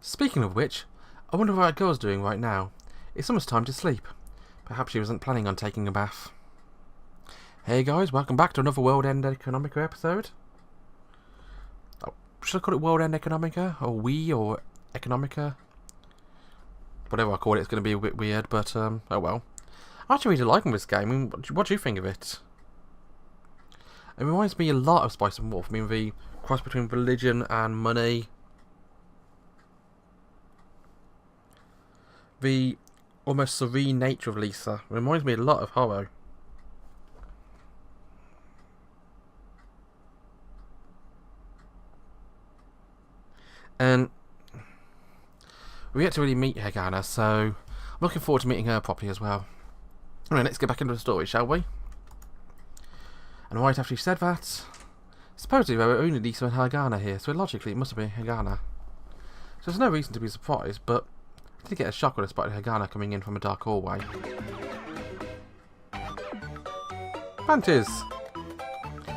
Speaking of which, I wonder what our girl's doing right now. It's almost time to sleep. Perhaps she wasn't planning on taking a bath. Hey guys, welcome back to another World End Economica episode. Oh, should I call it World End Economica? Or or Economica? Whatever I call it, it's going to be a bit weird, but oh well. I actually really liking this game. I mean, what do you think of it? It reminds me a lot of Spice and Wolf. I mean, the cross between religion and money. The almost serene nature of Lisa reminds me a lot of Haru. And we get to really meet Hagana, so I'm looking forward to meeting her properly as well. Alright, let's get back into the story, shall we? And right after she said that, supposedly there were only Lisa and Hagana here, so logically it must have been Hagana. So there's no reason to be surprised, but I did get a shock when I spotted Hagana coming in from a dark hallway. Panties!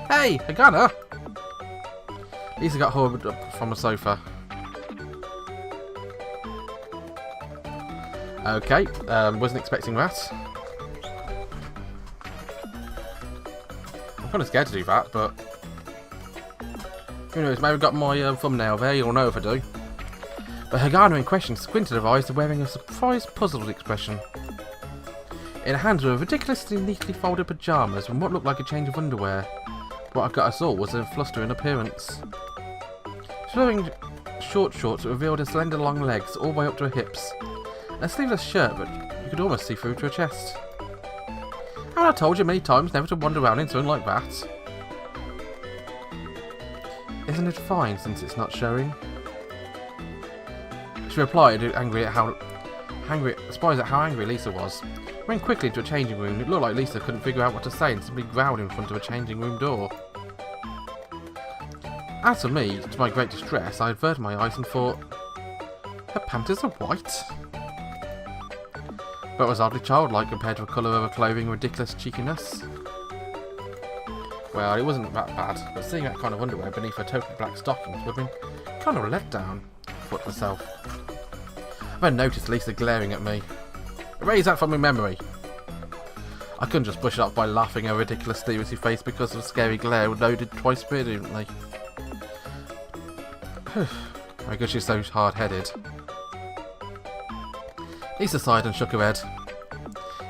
Hey, Hagana! Lisa got hurled up from the sofa. Okay, wasn't expecting that. I'm kind of scared to do that, but who knows, maybe I've got my thumbnail there, you'll know if I do. But Hagana in question squinted her eyes, wearing a surprised, puzzled expression. In her hands were ridiculously neatly folded pyjamas and what looked like a change of underwear. What I got us all was a flustering appearance. She was wearing short shorts that revealed her slender long legs all the way up to her hips. A sleeveless shirt, but you could almost see through to her chest. Haven't I told you many times never to wander around in something like that? Isn't it fine since it's not showing? She replied, surprised at how angry Lisa was. Went quickly into a changing room. It looked like Lisa couldn't figure out what to say and simply growled in front of a changing room door. As for me, to my great distress, I averted my eyes and thought, her panties are white? But it was oddly childlike compared to the colour of her clothing ridiculous cheekiness. Well, it wasn't that bad, but seeing that kind of underwear beneath her totally black stockings would have been kind of a letdown, I thought to myself. I then noticed Lisa glaring at me. Erase that from my memory! I couldn't just brush it off by laughing at her ridiculous seriously face because of the scary glare loaded twice brilliantly. I guess she's so hard-headed. Lisa sighed and shook her head.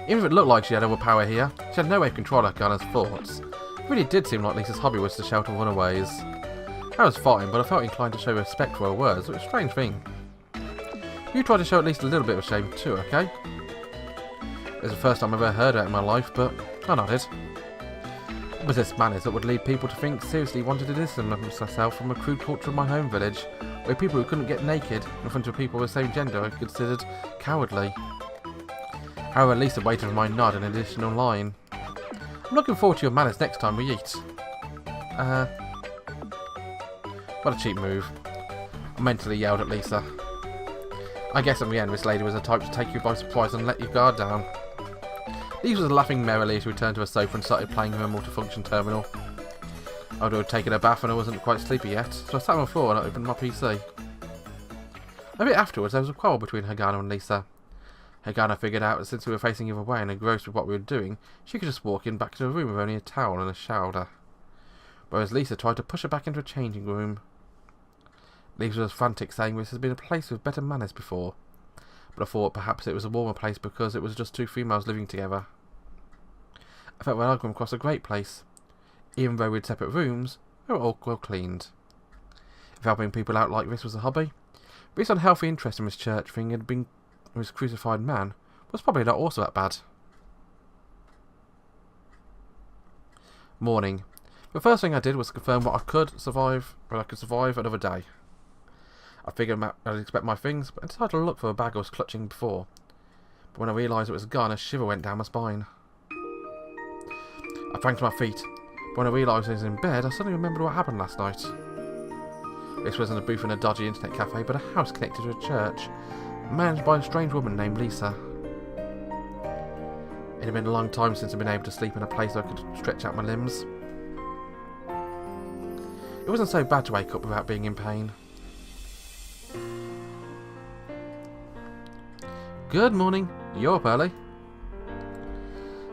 Even if it looked like she had overpower here, she had no way of controlling Hagana's thoughts. It really did seem like Lisa's hobby was to shout and runaways. I was fine, but I felt inclined to show respect for her words, which was a strange thing. You try to show at least a little bit of shame too, okay? It's the first time I've ever heard it in my life, but I nodded. It was this manners that would lead people to think seriously wanted to distance myself from a crude culture of my home village, where people who couldn't get naked in front of people of the same gender are considered cowardly. However, Lisa waited for my nod and additional line. I'm looking forward to your manners next time we eat. What a cheap move. I mentally yelled at Lisa. I guess in the end this lady was the type to take you by surprise and let your guard down. Lisa was laughing merrily as we returned to her sofa and started playing with her multifunction terminal. I would have taken a bath and I wasn't quite sleepy yet, so I sat on the floor and I opened my PC. A bit afterwards there was a quarrel between Hagana and Lisa. Hagana figured out that since we were facing either way and engrossed with what we were doing, she could just walk in back to the room with only a towel and a shower. Whereas Lisa tried to push her back into a changing room. Lisa was frantic, saying this had been a place with better manners before, but I thought perhaps it was a warmer place because it was just two females living together. I felt that I'd come across a great place. Even though we had separate rooms, they were all well cleaned. If helping people out like this was a hobby, this unhealthy interest in this church thing had been this crucified man was probably not also that bad. Morning. The first thing I did was confirm I could survive another day. I figured I'd expect my things, but I decided to look for a bag I was clutching before. But when I realised it was gone, a shiver went down my spine. I sprang to my feet. But when I realised I was in bed, I suddenly remembered what happened last night. This wasn't a booth in a dodgy internet cafe, but a house connected to a church, managed by a strange woman named Lisa. It had been a long time since I'd been able to sleep in a place where I could stretch out my limbs. It wasn't so bad to wake up without being in pain. Good morning. You're up early.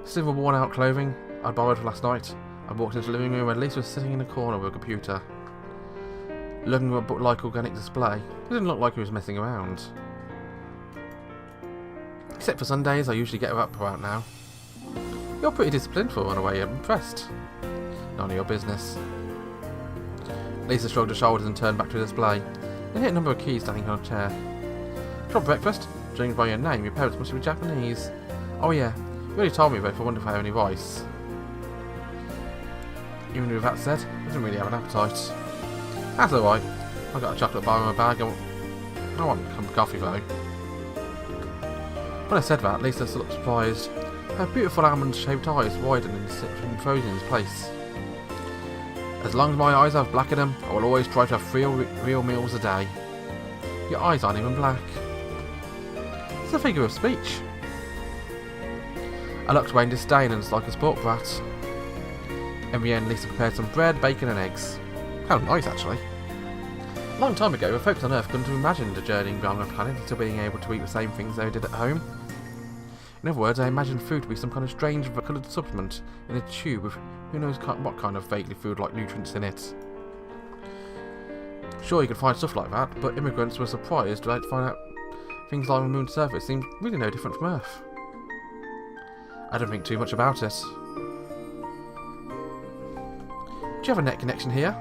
Still worn out clothing I borrowed for last night. I walked into the living room where Lisa was sitting in the corner with a computer, looking at a book-like organic display. It didn't look like he was messing around. Except for Sundays, I usually get her up about now. You're pretty disciplined for a runaway. I'm impressed. None of your business. Lisa shrugged her shoulders and turned back to the display. They hit a number of keys standing on a chair. For breakfast? Judging by your name, your parents must be Japanese. Oh yeah, you already told me about if I wonder if I have any rice. Even with that said, I didn't really have an appetite. That's alright. I've got a chocolate bar in my bag. I want a cup of coffee though. When I said that, Lisa looked surprised. Her beautiful almond-shaped eyes widened and frozen in place. As long as my eyes have black in them, I will always try to have 3 real meals a day. Your eyes aren't even black. It's a figure of speech. I looked away in disdain and like a sport brat. In the end, Lisa prepared some bread, bacon and eggs. How nice, actually. A long time ago, the folks on Earth couldn't have imagined a journey beyond the planet until being able to eat the same things they did at home. In other words, I imagined food to be some kind of strange coloured supplement in a tube with who knows what kind of vaguely food-like nutrients in it. Sure, you could find stuff like that, but immigrants were surprised to find out things like the moon's surface seemed really no different from Earth. I don't think too much about it. Do you have a net connection here?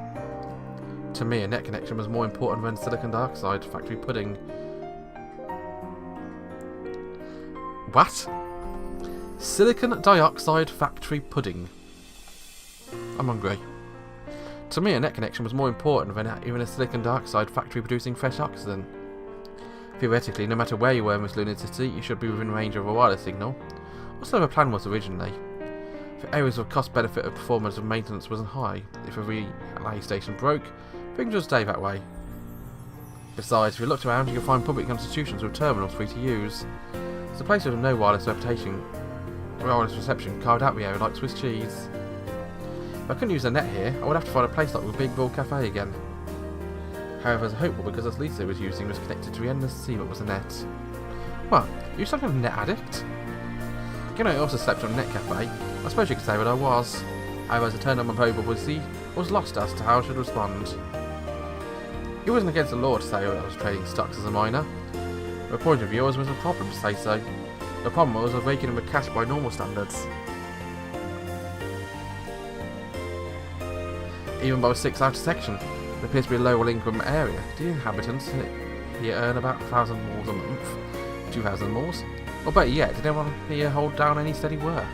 To me, a net connection was more important than silicon dioxide factory pudding. What? Silicon dioxide factory pudding. I'm hungry. To me, a net connection was more important than even a silicon dioxide factory producing fresh oxygen. Theoretically, no matter where you were in this lunacy, you should be within range of a wireless signal. Also, the plan was originally. The areas of cost-benefit of performance of maintenance wasn't high. If a relay station broke, things would stay that way. Besides, if you looked around, you could find public institutions with terminals free to use. It's a place with no wireless reception carved out the area like Swiss cheese. If I couldn't use a net here, I would have to find a place like the Big Bull Cafe again. However, as hopeful because as Lisa was using was connected to the endless sea that was a net. What? You're some kind of net addict? Given I also slept on a net cafe, I suppose you could say what I was. However, as I turned on my mobile policy, I was lost as to how I should respond. It wasn't against the law to say I was trading stocks as a minor. From a point of view, it was a problem to say so. The problem was I was raking in with cash by normal standards. Even by the 6th outer section, it appears to be a lower income area. The inhabitants here earn about 1,000 moors a month, 2,000 moors. Or better yet, did anyone here hold down any steady work?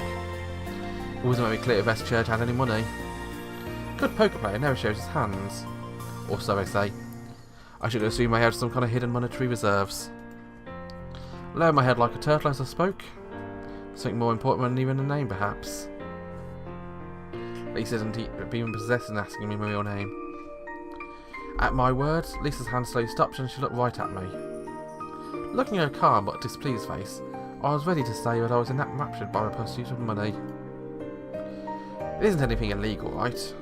It wasn't very clear if S Church had any money. Good poker player never shows his hands. Or so I say. I should assume I had some kind of hidden monetary reserves. Lower my head like a turtle as I spoke. Something more important than even a name, perhaps. Lisa isn't even possessed in asking me my real name. At my words, Lisa's hand slowly stopped and she looked right at me. Looking at her calm but displeased face, I was ready to say that I was enraptured by the pursuit of money. It isn't anything illegal, right?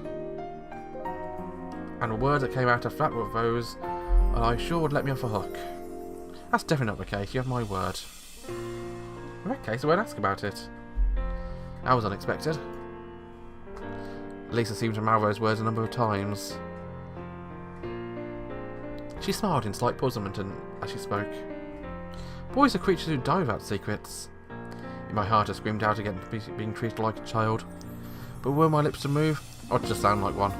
And the words that came out of that were those that I sure would let me off the hook. That's definitely not the case, you have my word. In that case, I won't ask about it. That was unexpected. Lisa seemed to mouth those words a number of times. She smiled in slight puzzlement as she spoke. Boys are creatures who die without secrets. In my heart I screamed out against being treated like a child, but were my lips to move, I would just sound like one.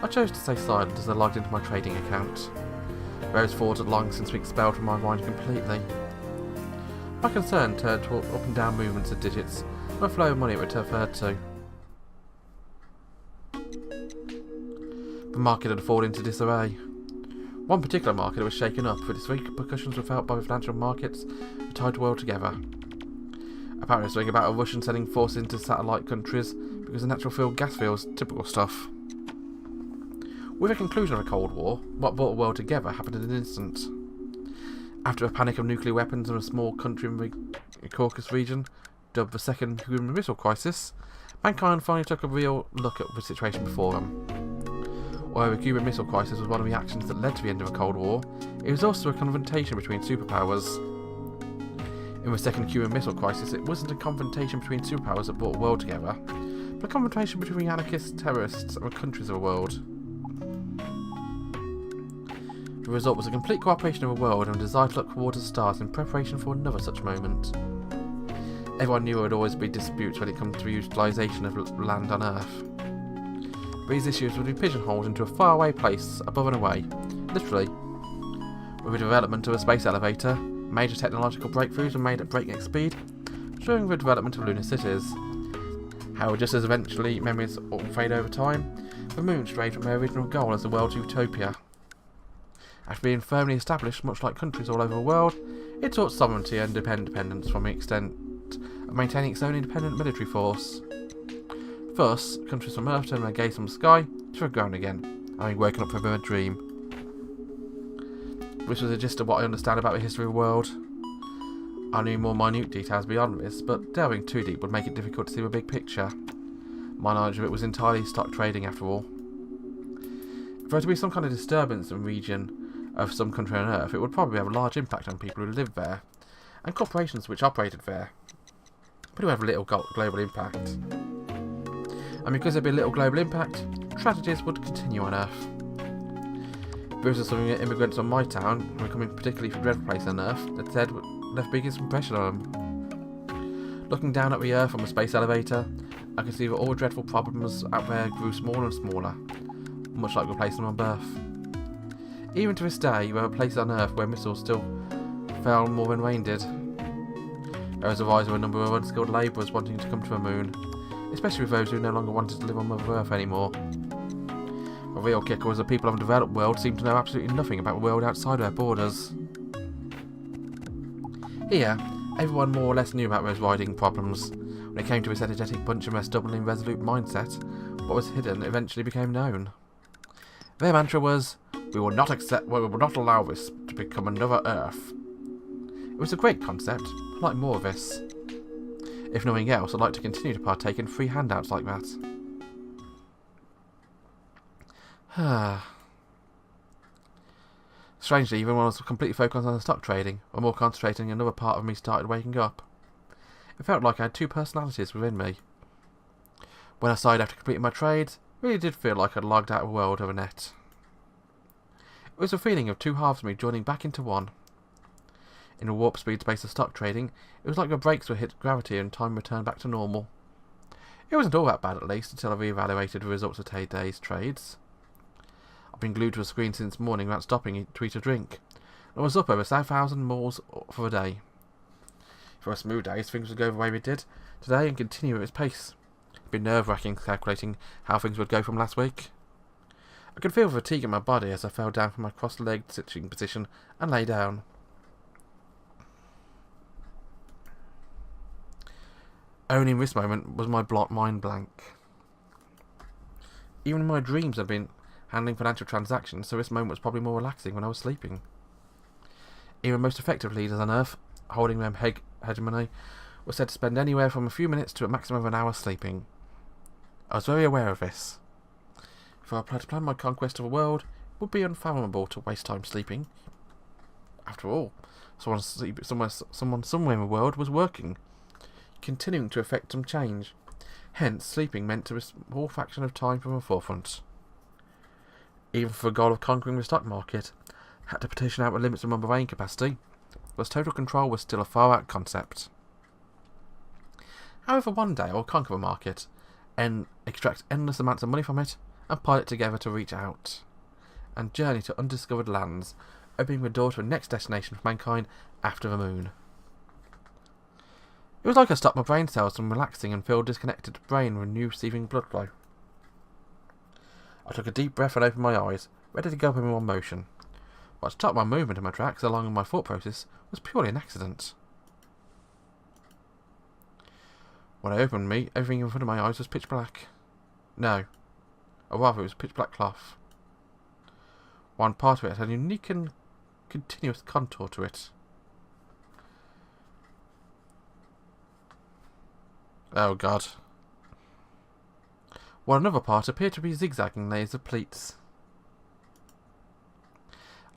I chose to stay silent as I logged into my trading account. Those thoughts had long since been expelled from my mind completely. My concern turned toward up and down movements of digits, and the flow of money it referred to. The market had fallen into disarray. One particular market was shaken up, but its repercussions were felt by the financial markets that tied the world together. Apparently something about a Russian sending forces into satellite countries because of natural field gas fields, typical stuff. With the conclusion of the Cold War, what brought the world together happened in an instant. After a panic of nuclear weapons in a small country in the Caucasus region, dubbed the Second Cuban Missile Crisis, mankind finally took a real look at the situation before them. Although the Cuban Missile Crisis was one of the actions that led to the end of the Cold War, it was also a confrontation between superpowers. In the second Cuban Missile Crisis, it wasn't a confrontation between superpowers that brought the world together, but a confrontation between anarchists, terrorists, and the countries of the world. The result was a complete cooperation of the world and a desire to look towards the stars in preparation for another such moment. Everyone knew there would always be disputes when it comes to the utilisation of land on Earth. These issues would be pigeonholed into a faraway place above and away, literally. With the development of a space elevator, major technological breakthroughs were made at breakneck speed during the development of lunar cities. However, just as eventually memories all fade over time, the moon strayed from their original goal as the world's utopia. After being firmly established, much like countries all over the world, it sought sovereignty and independence from the extent of maintaining its own independent military force. Thus, countries from Earth turned their gaze from the sky to the ground again, having woken up from a dream. This was a gist of what I understand about the history of the world. I knew more minute details beyond this, but delving too deep would make it difficult to see the big picture. My knowledge of it was entirely stock trading after all. If there were to be some kind of disturbance in the region of some country on Earth, it would probably have a large impact on people who lived there, and corporations which operated there, but who have little global impact. And because there'd be little global impact, tragedies would continue on Earth. This was something that immigrants from my town, who were coming particularly from dreadful places on Earth, that said left biggest impression on them. Looking down at the Earth from a space elevator, I could see that all the dreadful problems out there grew smaller and smaller, much like the place on birth. Even to this day, there are places on Earth where missiles still fell more than rain did. There was a rise of a number of unskilled labourers wanting to come to the moon, especially with those who no longer wanted to live on Mother Earth anymore. The real kicker was the people of the developed world seemed to know absolutely nothing about the world outside their borders. Here, everyone more or less knew about those riding problems. When it came to this energetic bunch and their stubbornly resolute mindset, what was hidden eventually became known. Their mantra was, "We will not allow this to become another Earth." It was a great concept. I'd like more of this. If nothing else, I'd like to continue to partake in free handouts like that. Strangely, even when I was completely focused on the stock trading, or more concentrating, another part of me started waking up. It felt like I had two personalities within me. When I sighed after completing my trades, it really did feel like I'd logged out of the world of a net. It was a feeling of two halves of me joining back into one. In the warp speed space of stock trading, it was like the brakes were hit gravity and time returned back to normal. It wasn't all that bad, at least, until I re-evaluated the results of today's trades. I've been glued to a screen since morning without stopping to eat or drink. I was up over 7,000 moles for the day. For a smooth day, things would go the way they did today and continue at its pace. It'd been nerve-wracking calculating how things would go from last week. I could feel fatigue in my body as I fell down from my cross-legged sitting position and lay down. Only in this moment was my mind blank. Even in my dreams I'd been handling financial transactions, so this moment was probably more relaxing when I was sleeping. Even most effective leaders on Earth, holding their hegemony, were said to spend anywhere from a few minutes to a maximum of an hour sleeping. I was very aware of this. If I had to plan my conquest of the world, it would be unfathomable to waste time sleeping. After all, someone somewhere in the world was working, continuing to effect some change. Hence, sleeping meant to be a small fraction of time from the forefront. Even for the goal of conquering the stock market, I had to petition out the limits of my brain capacity, thus total control was still a far-out concept. However, one day I will conquer the market, and extract endless amounts of money from it, and pile it together to reach out, and journey to undiscovered lands, opening the door to the next destination for mankind after the moon. It was like I stopped my brain cells from relaxing and filled disconnected brain with new receiving blood flow. I took a deep breath and opened my eyes, ready to go up in one motion. What stopped my movement in my tracks along with my thought process was purely an accident. When I opened me, everything in front of my eyes was pitch black. No, or rather it was pitch black cloth. One part of it had a unique and continuous contour to it. Oh God. While another part appeared to be zigzagging layers of pleats.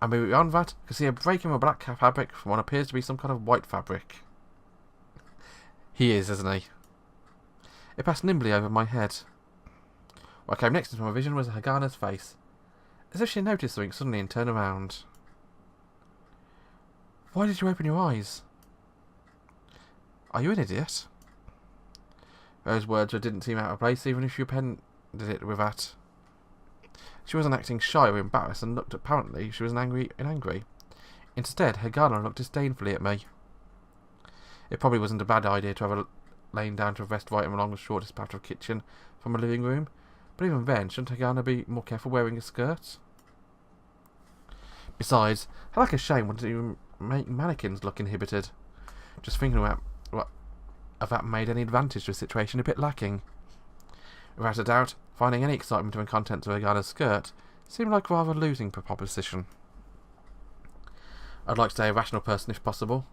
And beyond that, I could see a break in the black fabric from what appears to be some kind of white fabric. He is, isn't he? It passed nimbly over my head. What came next into my vision was Hagana's face, as if she noticed something suddenly and turned around. Why did you open your eyes? Are you an idiot? Those words didn't seem out of place, even if you appended it with that. She wasn't acting shy or embarrassed and looked apparently she was angry. Instead, Hagana looked disdainfully at me. It probably wasn't a bad idea to have her laying down to rest right along the shortest path of the kitchen from a living room, but even then, shouldn't Hagana be more careful wearing a skirt? Besides, how like a shame wouldn't even make mannequins look inhibited. Just thinking about what of that made any advantage to the situation a bit lacking. Without a doubt, finding any excitement in the contents of Hagana's skirt seemed like rather a losing proposition. I'd like to stay a rational person if possible.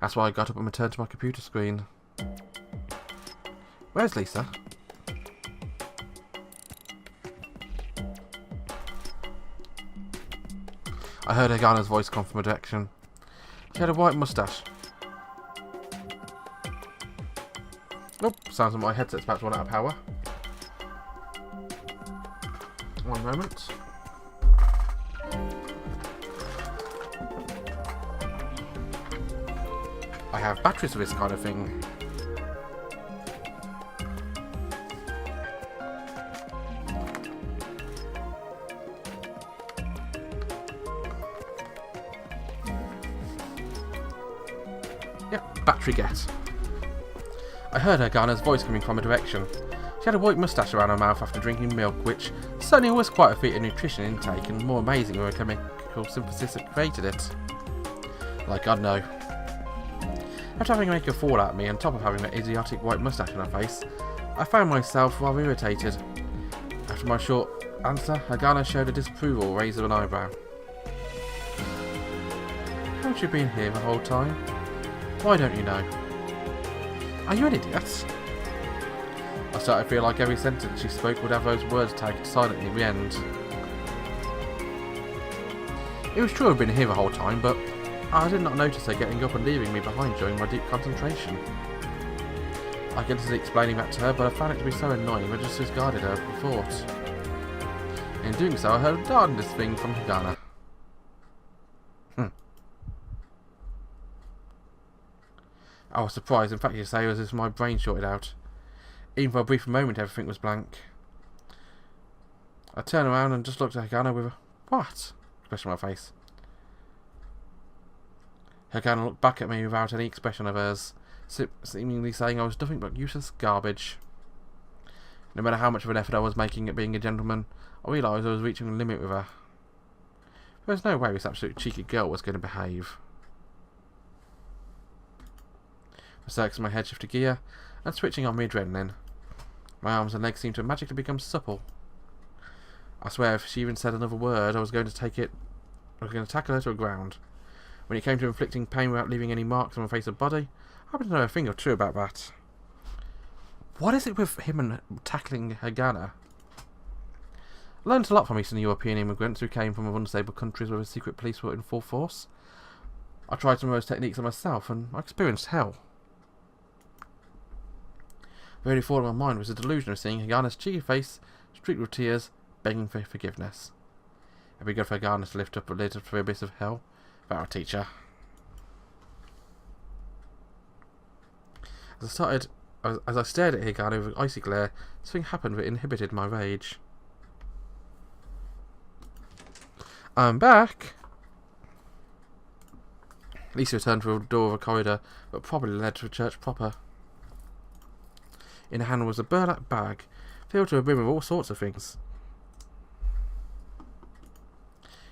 That's why I got up and returned to my computer screen. Where's Lisa? I heard Hagana's voice come from a direction. She had a white moustache. Oh, sounds like my headset's about to run out of power. One moment. I have batteries for this kind of thing. Yep, battery get. I heard Hagana's voice coming from a direction. She had a white moustache around her mouth after drinking milk, which certainly was quite a feat of nutrition intake and more amazing when a chemical synthesis had created it. Like, God no. After having Maker fall at me on top of having that idiotic white moustache on her face, I found myself rather irritated. After my short answer, Hagana showed a disapproval raise of an eyebrow. Haven't you been here the whole time? Why don't you know? Are you an idiot? I started to feel like every sentence she spoke would have those words tagged silently at the end. It was true I'd been here the whole time, but I did not notice her getting up and leaving me behind during my deep concentration. I considered explaining that to her, but I found it to be so annoying that I just discarded her thought. In doing so, I heard a darndest thing from Hagana. I was surprised, in fact you say, it was as if my brain shorted out. Even for a brief moment everything was blank. I turned around and just looked at Hagana with a "What?" expression on my face. Hagana looked back at me without any expression of hers, seemingly saying I was nothing but useless garbage. No matter how much of an effort I was making at being a gentleman, I realised I was reaching a limit with her. There was no way this absolute cheeky girl was going to behave. The circuits in my head shifted gear, and switching on my adrenaline. My arms and legs seemed to magically become supple. I swear if she even said another word, I was going to tackle her to the ground. When it came to inflicting pain without leaving any marks on my face or body, I happen to know a thing or two about that. What is it with him and tackling Hagana? I learned a lot from Eastern European immigrants who came from unstable countries where the secret police were in full force. I tried some of those techniques on myself, and I experienced hell. The only thought in my mind was the delusion of seeing Hagana's cheeky face, streaked with tears, begging for forgiveness. It'd be good for Hagana to lift up a lid for the abyss of hell. That'll teach her. As I stared at Hagana with an icy glare, something happened that inhibited my rage. I'm back! Lisa returned through the door of a corridor that probably led to the church proper. In her hand was a burlap bag, filled to the brim with all sorts of things.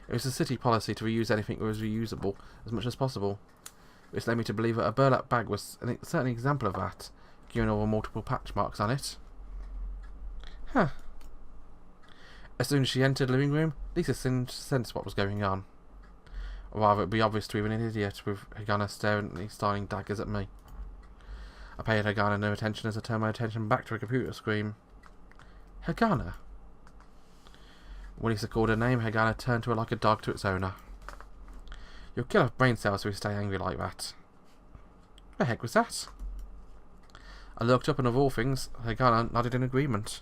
It was a city policy to reuse anything that was reusable as much as possible, which led me to believe that a burlap bag was a certain example of that, given all the multiple patch marks on it. Huh. As soon as she entered the living room, Lisa seemed to sense what was going on. Or rather, it would be obvious to even an idiot with Hagana staring daggers at me. I paid Hagana no attention as I turned my attention back to a computer screen. Hagana? When Lisa called her name, Hagana turned to her like a dog to its owner. You'll kill off brain cells if you stay angry like that. The heck was that? I looked up and of all things, Hagana nodded in agreement.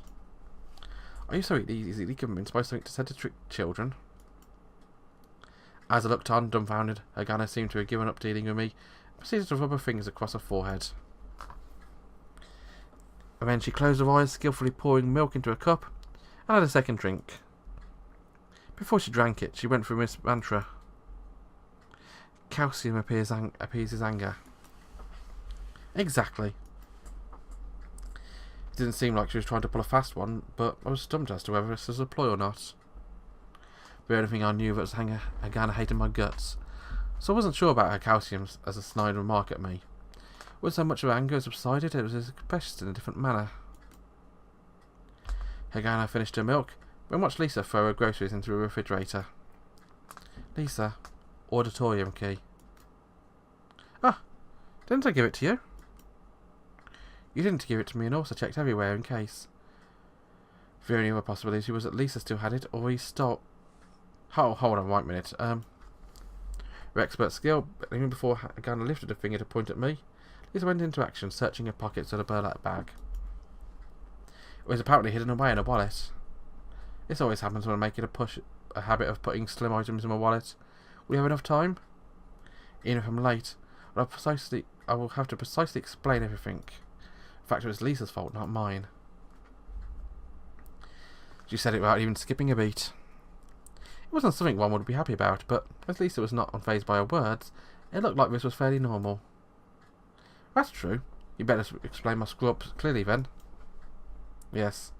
Are you so easily convinced by something said to trick children? As I looked on, dumbfounded, Hagana seemed to have given up dealing with me and proceeded to rub her fingers across her forehead. And then she closed her eyes, skillfully pouring milk into a cup, and had a second drink. Before she drank it, she went through Miss mantra. Calcium appeases anger. Exactly. It didn't seem like she was trying to pull a fast one, but I was stumped as to whether this was a ploy or not. The only thing I knew was Hagana hated my guts, so I wasn't sure about her calcium as a snide remark at me. When so much of her anger subsided, it was expressed in a different manner. Hagana finished her milk, then watched Lisa throw her groceries into the refrigerator. Lisa, auditorium key. Ah, didn't I give it to you? You didn't give it to me and also checked everywhere in case. The only other possibility was that Lisa still had it, or he stole... Oh, hold on, wait a minute. Her expert skill, even before Hagana lifted a finger to point at me, Lisa went into action, searching her pockets of the burlap bag. It was apparently hidden away in a wallet. This always happens when I'm making a habit of putting slim items in my wallet. Will you have enough time? Even if I'm late, I will have to precisely explain everything. In fact, it was Lisa's fault, not mine. She said it without even skipping a beat. It wasn't something one would be happy about, but as Lisa was not unfazed by her words, it looked like this was fairly normal. That's true. You better explain my screw-up clearly then. Yes.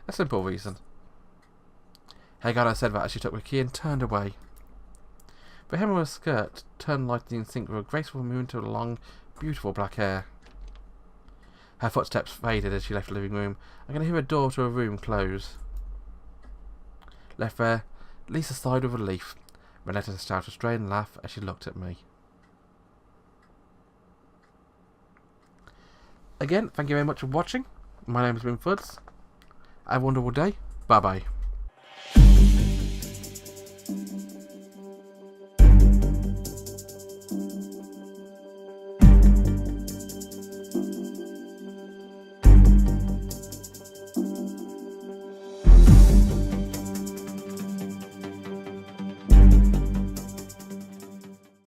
A simple reason. Hagana said that as she took the key and turned away. The hem of her skirt turned lightly in sync with a graceful movement of long, beautiful black hair. Her footsteps faded as she left the living room. I could hear a door to her room close. Left there, Lisa sighed with relief, then let out a strained laugh as she looked at me. Again, thank you very much for watching. My name has been Fuds. Have a wonderful day. Bye bye.